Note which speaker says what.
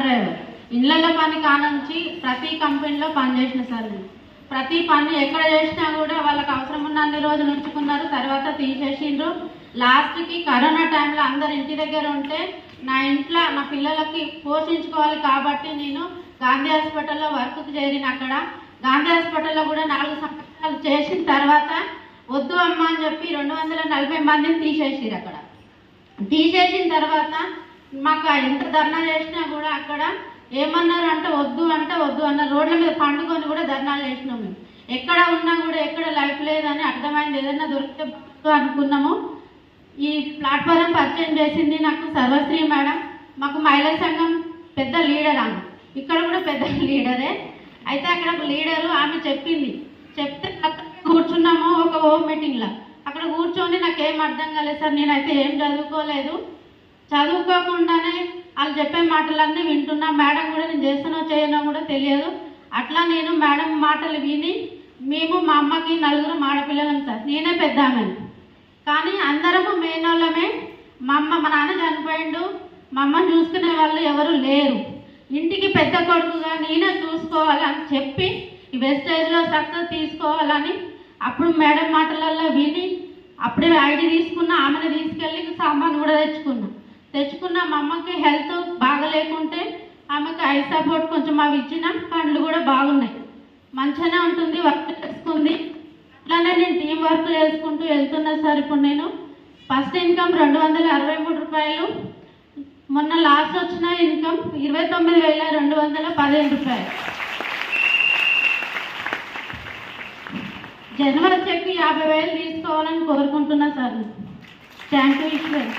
Speaker 1: Driver. ఇళ్ళ పని కానుంచి ప్రతి కంపెనీలో పనిచేసిన సార్ నేను. ప్రతి పని ఎక్కడ చేసినా కూడా వాళ్ళకి అవసరం ఉన్నన్ని రోజులు ఉంచుకున్నారు, తర్వాత తీసేసిండ్రు. లాస్ట్కి కరోనా టైంలో అందరు ఇంటి దగ్గర ఉంటే నా ఇంట్లో నా పిల్లలకి పోషించుకోవాలి కాబట్టి నేను గాంధీ హాస్పిటల్లో వర్క్కి చేరిన. అక్కడ గాంధీ హాస్పిటల్లో కూడా 4 సంవత్సరాలు చేసిన తర్వాత వద్దు అమ్మ అని చెప్పి 240 మందిని తీసేసిరు. అక్కడ తీసేసిన తర్వాత మాకు ఎంత ధర్నా చేసినా కూడా అక్కడ ఏమన్నారు అంటే వద్దు అన్న రోడ్ల మీద పండుకొని కూడా ధర్నాలు చేసినాం. మేము ఎక్కడ ఉన్నా కూడా ఎక్కడ లైఫ్ లేదని అర్థమైంది. ఏదైనా దొరికితే అనుకున్నాము. ఈ ప్లాట్ఫారం పరిచయం చేసింది నాకు సర్వశ్రీ మేడం. మాకు మహిళా సంఘం పెద్ద లీడర్ ఆమె, ఇక్కడ కూడా పెద్ద లీడరే. అయితే అక్కడ ఒక లీడరు ఆమె చెప్తే కూర్చున్నాము ఒక హోమ్ మీటింగ్లో. అక్కడ కూర్చొని నాకేం అర్థం కాలేదు సార్, నేనైతే ఏం చదువుకోకుండానే వాళ్ళు చెప్పే మాటలన్నీ వింటున్నా. మేడం కూడా నేను చేస్తానో చేయనో కూడా తెలియదు. అట్లా నేను మేడం మాటలు విని మేము మా అమ్మకి 4 ఆడపిల్లలం సార్, నేనే పెద్ద ఆమెను. కానీ అందరము మేనోళ్ళమే. మా నాన్న చనిపోయిండు, మా అమ్మని చూసుకునే వాళ్ళు ఎవరు లేరు. ఇంటికి పెద్ద కొడుకుగా నేనే చూసుకోవాలని చెప్పి ఈ వెస్టేజ్లో సక్సెస్ తీసుకోవాలని అప్పుడు మేడం మాటలలో విని అప్పుడే ఐడి తీసుకున్నా. ఆమెను తీసుకెళ్ళి సామాన్ కూడా తెచ్చుకున్నా. మా అమ్మకి హెల్త్ బాగలేకుంటే ఆమెకి ఐ సపోర్ట్ కొంచెం అవి ఇచ్చిన, పండ్లు కూడా బాగున్నాయి, మంచిగానే ఉంటుంది, వర్క్ చేసుకుంది. అట్లానే నేను టీం వర్క్ చేసుకుంటూ వెళ్తున్నా సార్. ఇప్పుడు నేను ఫస్ట్ ఇన్కమ్ 263 రూపాయలు, మొన్న లాస్ట్ వచ్చిన ఇన్కమ్ 29,215 రూపాయలు. జనవరి చెక్ 50,000 తీసుకోవాలని కోరుకుంటున్నా సార్. Thank you Eshwar.